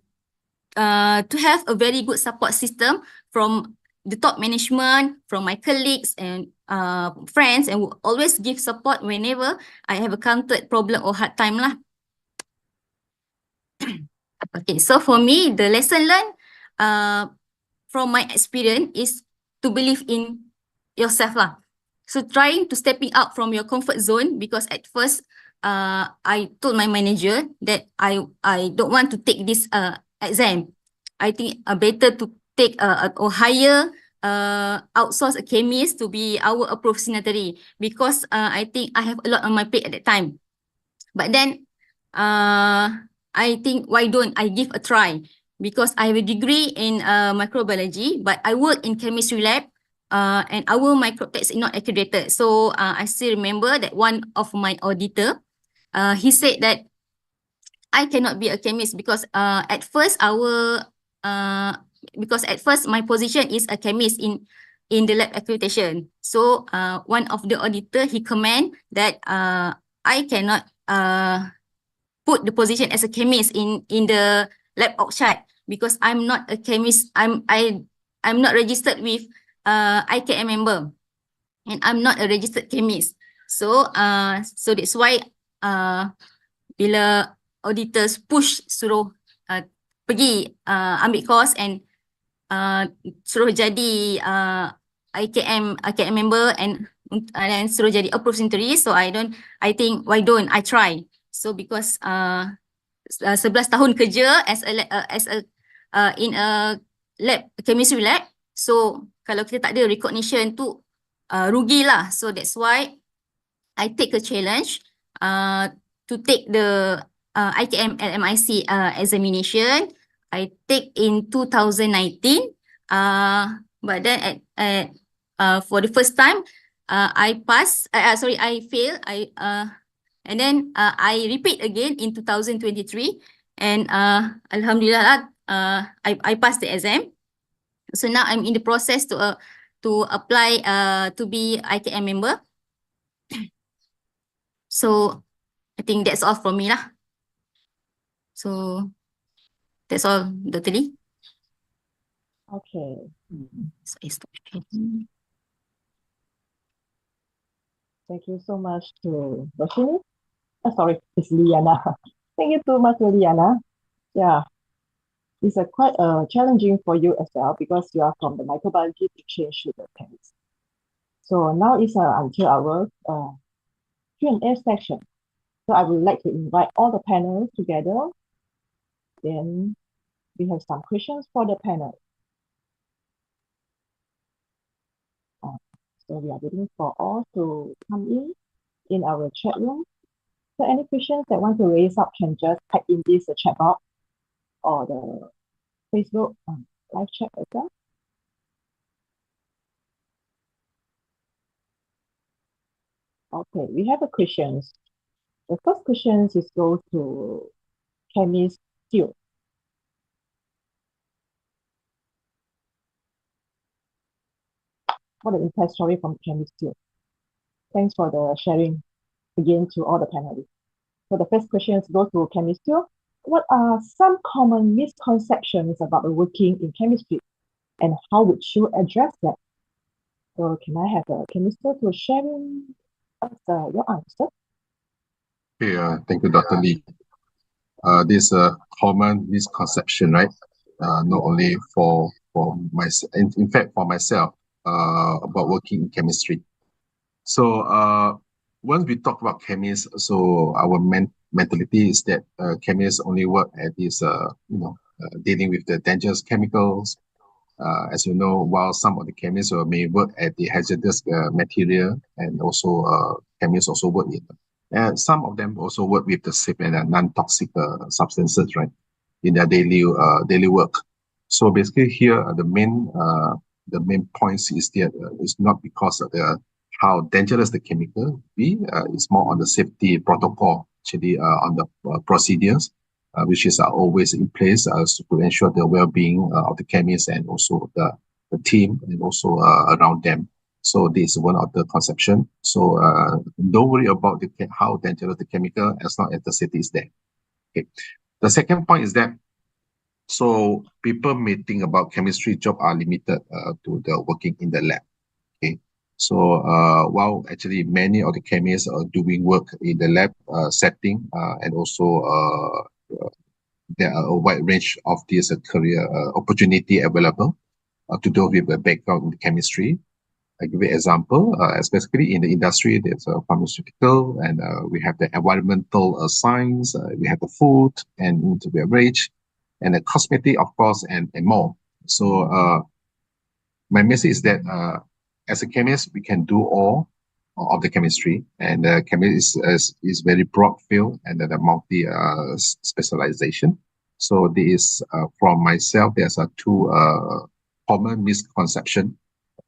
S5: have a very good support system from the top management, from my colleagues and friends, and will always give support whenever I have encountered problem or hard time lah. Okay, so for me, the lesson learned from my experience is to believe in yourself lah. So trying to stepping out from your comfort zone, because at first I told my manager that I don't want to take this exam. I think better to take or hire outsource a chemist to be our approved signatory, because I think I have a lot on my plate at that time. But then I think why don't I give a try, because I have a degree in microbiology, but I work in chemistry lab and our microtech is not accredited. So I still remember that one of my auditor, he said that I cannot be a chemist because at first my position is a chemist in the lab accreditation. So one of the auditor, he comment that I cannot put the position as a chemist in the lab outside, because I'm not a chemist. I'm not registered with IKM member, and I'm not a registered chemist. So so that's why bila auditors push suruh pergi ambil course and suruh jadi IKM member and suruh jadi approved signatory. So I think why don't I try? So because 11 tahun kerja as a in a lab, chemistry lab. So kalau kita tak ada recognition tu rugilah. So that's why I take a challenge to take the IKM LMIC examination. I take in 2019. But then for the first time I pass. I fail. And then I repeat again in 2023, and alhamdulillah I passed the exam. So now I'm in the process to apply to be IKM member. So I think that's all from me lah. So that's all, Dr. Lee.
S1: Okay.
S5: So I stop.
S1: Thank you so much to Roshini. Sorry, it's Liana. Thank you so much to Liana. Yeah, it's quite challenging for you as well, because you are from the microbiology to change to the chemist. So now it's until our Q&A section. So I would like to invite all the panels together. Then we have some questions for the panel. So we are waiting for all to come in our chat room. So any questions that want to raise up can just type in this chat box or the Facebook live chat as well. Okay, we have a questions. The first question is go to Chemist Stew. What an inside story from Chemist Stew. Thanks for the sharing again to all the panelists. So the first question goes to Chemist Stew. What are some common misconceptions about working in chemistry, and how would you address that? So can I have a Chemist Stew to sharing us your answer?
S2: Okay, thank you, Dr. Lee. This common misconception, right? Not only for myself, in fact, for myself, about working in chemistry. So once we talk about chemists, so our mentality is that chemists only work at this, dealing with the dangerous chemicals, As you know, while some of the chemists may work at the hazardous material, and also chemists also work in, and some of them also work with the safe and non-toxic substances, right, in their daily work. So basically, here the main points is that it's not because of how dangerous the chemical be. It's more on the safety protocol, actually, on the procedures, which is always in place to ensure the well-being of the chemists and also the team and also around them. So this is one of the conception. So don't worry about how dangerous the chemical as long as the safety is there. Okay. The second point is that, so people may think about chemistry job are limited to the working in the lab. Okay. So while actually many of the chemists are doing work in the lab setting, and also there are a wide range of this career opportunity available to those with a background in chemistry. I give you an example, especially in the industry, there's a pharmaceutical, and we have the environmental science, we have the food and the beverage, and the cosmetic, of course, and more. So my message is that as a chemist, we can do all of the chemistry, and chemistry is very broad field and the multi specialization. So this from myself, there's two common misconception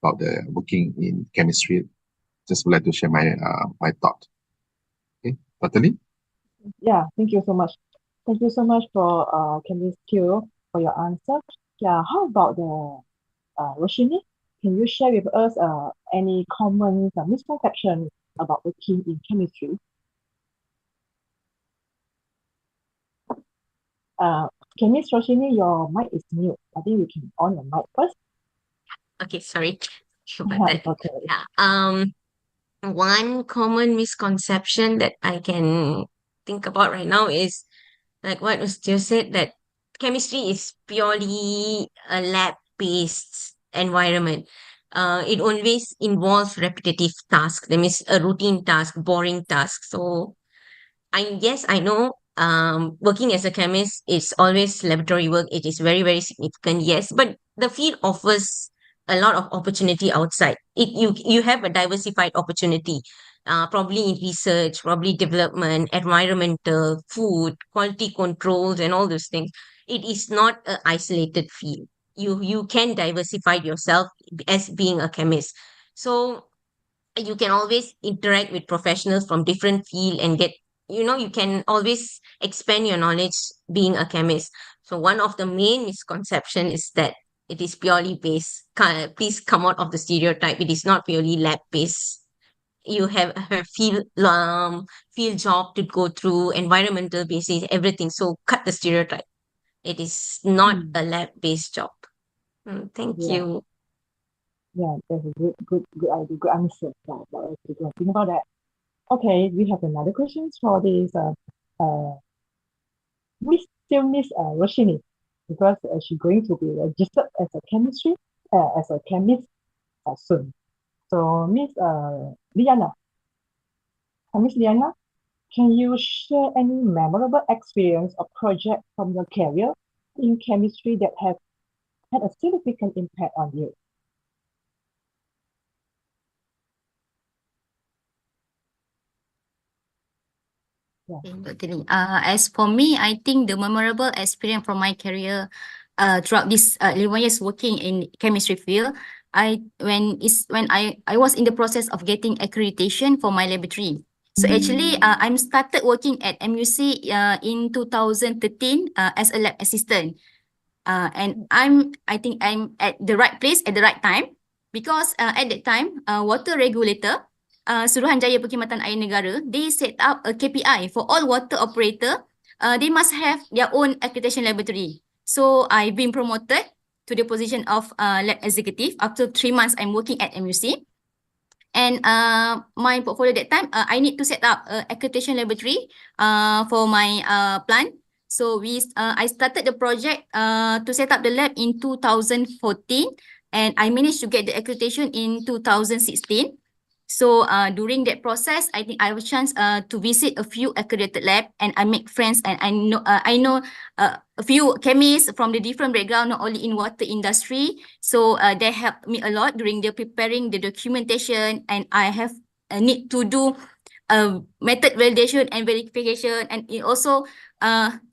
S2: about the working in chemistry. Just would like to share my thought. Okay, Dr. Lee?
S1: Yeah, thank you so much. Thank you so much for Chemist Q for your answer. Yeah, how about the Roshini? Can you share with us any common misconceptions about working in chemistry? Chemist Roshini, your mic is mute. I think you can on your mic first.
S3: Okay, sorry.
S1: Okay.
S3: Yeah. One common misconception that I can think about right now is like what was just said, that chemistry is purely a lab-based environment. It always involves repetitive tasks. That means a routine task, boring task. So I know working as a chemist is always laboratory work. It is very, very significant, yes. But the field offers a lot of opportunity outside. You have a diversified opportunity, probably in research, probably development, environmental, food, quality controls, and all those things. It is not an isolated field. You can diversify yourself as being a chemist. So you can always interact with professionals from different field and get, you can always expand your knowledge being a chemist. So one of the main misconception is that it is purely based. Please come out of the stereotype. It is not purely lab based. You have a field job to go through, environmental basis, everything. So cut the stereotype. It is not a lab based job. Thank
S1: Yeah.
S3: you.
S1: Yeah, that's a good idea, good answer. Yeah, that was a good think about that. Okay, we have another questions for this Miss Roshini, because she's going to be registered as a chemistry as a chemist soon. So Miss Liana, Miss Liana, can you share any memorable experience or project from your career in chemistry that have had a significant impact on you?
S5: Dr. Lee. As for me, I think the memorable experience from my career throughout this 11 years working in chemistry field, when I was in the process of getting accreditation for my laboratory. So actually, I'm started working at MUC in 2013 as a lab assistant. And I think I'm at the right place at the right time, because at that time, water regulator, Suruhanjaya Perkhidmatan Air Negara, they set up a KPI for all water operator. They must have their own accreditation laboratory. So I've been promoted to the position of lab executive. After 3 months, I'm working at MUC. And my portfolio that time, I need to set up an accreditation laboratory for my plant. So I started the project to set up the lab in 2014, and I managed to get the accreditation in 2016. So during that process, I think I have a chance to visit a few accredited lab, and I make friends, and I know a few chemists from the different background, not only in water industry. So they helped me a lot during the preparing the documentation, and I have a need to do method validation and verification, and it also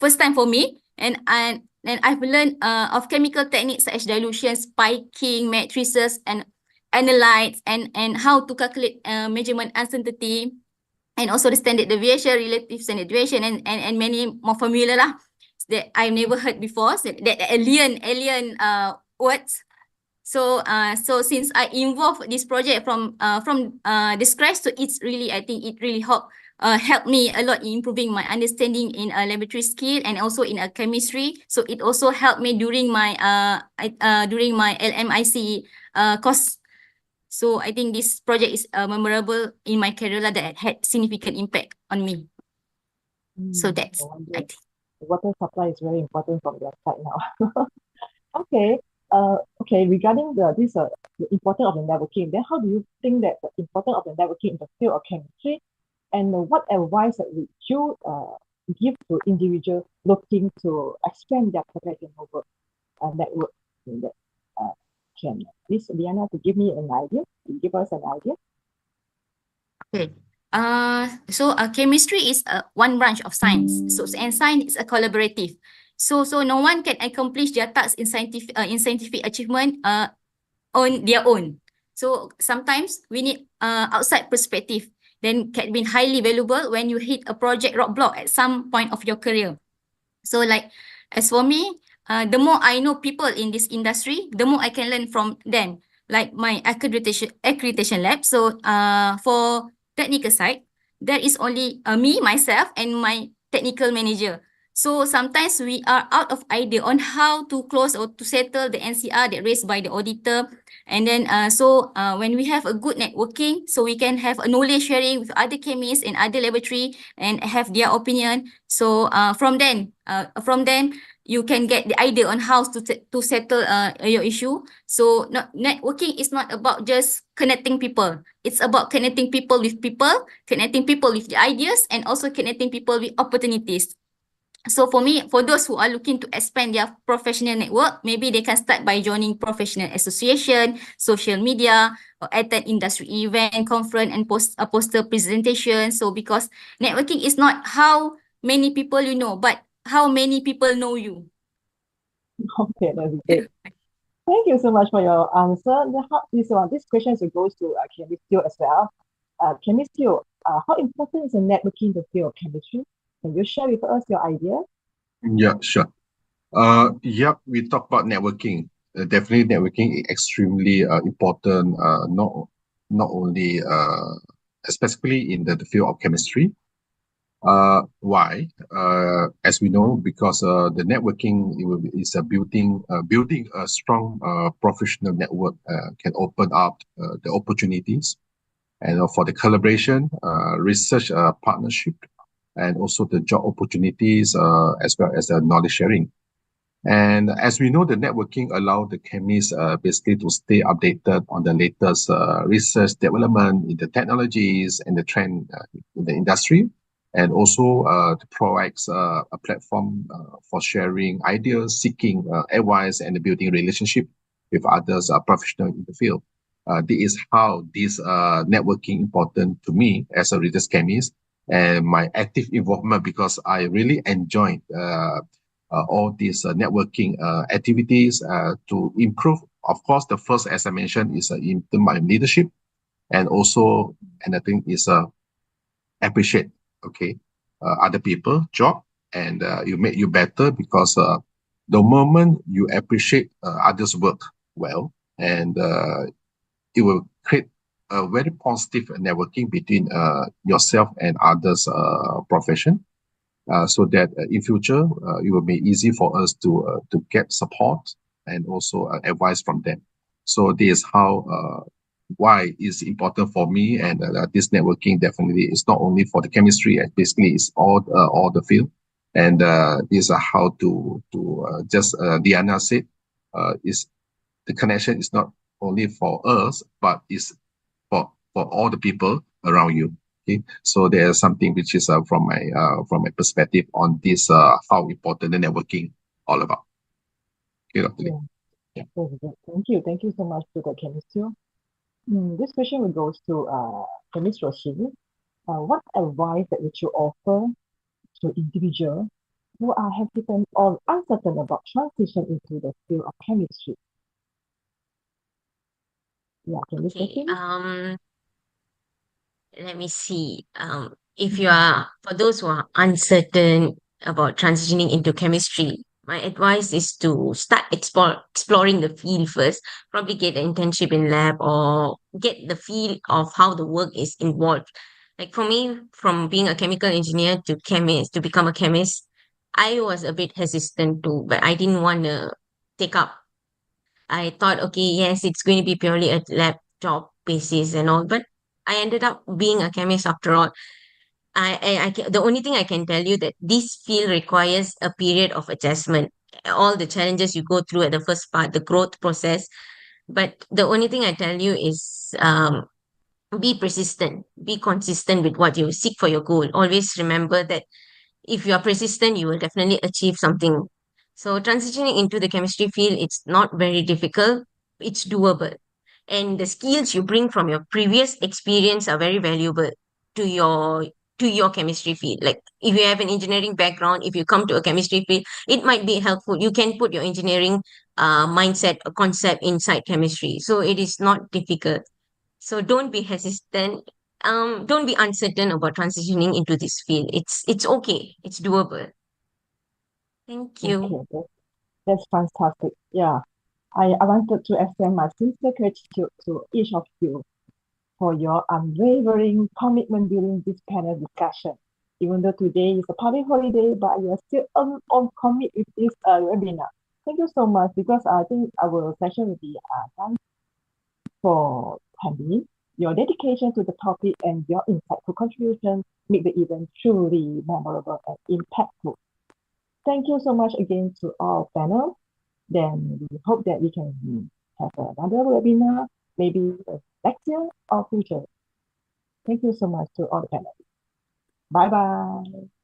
S5: first time for me, and I've learned of chemical techniques such as dilution, spiking, matrices, and analytes, and how to calculate measurement uncertainty, and also the standard deviation, relative standard deviation, and many more formula lah that I've never heard before. So that alien words. So since I involved this project from the scratch, so it's really, I think it really helped me a lot in improving my understanding in laboratory skill and also in chemistry. So it also helped me during my LMIC course. So I think this project is memorable in my career that had significant impact on me. So that's, I think.
S1: Water supply is very important from your side now. Okay. Okay. Regarding the importance of the networking, then how do you think that the importance of the networking in the field of chemistry, and what advice that would you give to individuals looking to expand their professional network in that? Can please, Liana, to give me an idea? Give us an idea.
S5: Okay. So chemistry is one branch of science. So and science is a collaborative. So no one can accomplish their tasks in scientific achievement on their own. So sometimes we need outside perspective. Then can be highly valuable when you hit a project roadblock at some point of your career. So like as for me, the more I know people in this industry, the more I can learn from them. Like my accreditation lab. So for technical side, there is only me, myself, and my technical manager. So sometimes we are out of idea on how to close or to settle the NCR that raised by the auditor. And then when we have a good networking, so we can have a knowledge sharing with other chemists and other laboratory and have their opinion. So from then you can get the idea on how to settle your issue. So networking is not about just connecting people. It's about connecting people, connecting people with the ideas, and also connecting people with opportunities. So for me, for those who are looking to expand their professional network, maybe they can start by joining professional association, social media, or attend industry event, conference, and poster presentation. So because networking is not how many people you know, but how many people know you.
S1: Okay, that's great. Thank you so much for your answer. This question goes to Chemist as well. Chemist, how important is the networking in the field of chemistry? Can you share with us your idea?
S2: Yeah, sure. We talk about networking. Definitely networking is extremely important, not only especially in the field of chemistry. Why? As we know, because the networking is building a strong professional network can open up the opportunities, and for the collaboration, research partnership, and also the job opportunities, as well as the knowledge sharing. And as we know, the networking allows the chemists basically to stay updated on the latest research development in the technologies and the trend in the industry, and also to provide a platform for sharing ideas, seeking advice, and building relationship with others professionals in the field. This is how this networking important to me as a research chemist, and my active involvement, because I really enjoyed all these networking activities to improve. Of course, the first, as I mentioned, is in my leadership, and also, and I think is appreciate other people job, and you make you better, because the moment you appreciate others' work well, and it will create a very positive networking between yourself and others profession, so that in future it will be easy for us to get support and also advice from them. So this is how why it's important for me, and this networking definitely is not only for the chemistry, basically it's all the field, and this is how to just Diana said, is the connection is not only for us, but is for for all the people around you. Okay, so there's something which is from my perspective on this how important the networking all about. Okay, Dr. Lee.
S1: Yeah. Very good. Thank you so much to the chemist too. This question will go to Chemist Roshini. What advice that would you offer to individuals who are hesitant or uncertain about transition into the field of chemistry? Yeah, Chemist
S3: Okay,
S1: Roshini.
S3: let me see. If you are, for those who are uncertain about transitioning into chemistry, my advice is to start exploring the field first. Probably get an internship in lab or get the feel of how the work is involved. Like for me, from being a chemical engineer to chemist to become a chemist, I was a bit hesitant too, but I didn't want to take up. I thought, okay, yes, it's going to be purely a lab job basis and all, but I ended up being a chemist after all. The only thing I can tell you that this field requires a period of adjustment. All the challenges you go through at the first part, the growth process. But the only thing I tell you is be persistent, be consistent with what you seek for your goal. Always remember that if you are persistent, you will definitely achieve something. So transitioning into the chemistry field, it's not very difficult. It's doable. And the skills you bring from your previous experience are very valuable to your chemistry field. Like if you have an engineering background, if you come to a chemistry field, it might be helpful. You can put your engineering mindset, a concept inside chemistry. So it is not difficult. So don't be hesitant. Don't be uncertain about transitioning into this field. It's okay. It's doable. Thank you.
S1: Okay, that's fantastic. Yeah, I wanted to extend my sincere gratitude to each of you for your unwavering commitment during this panel discussion. Even though today is a public holiday, but you are still on commit with this webinar. Thank you so much, because I think our session will be done for time being. Your dedication to the topic and your insightful contribution make the event truly memorable and impactful. Thank you so much again to all panel. Then we hope that we can have another webinar, maybe next year or future. Thank you so much to all the panelists. Bye bye.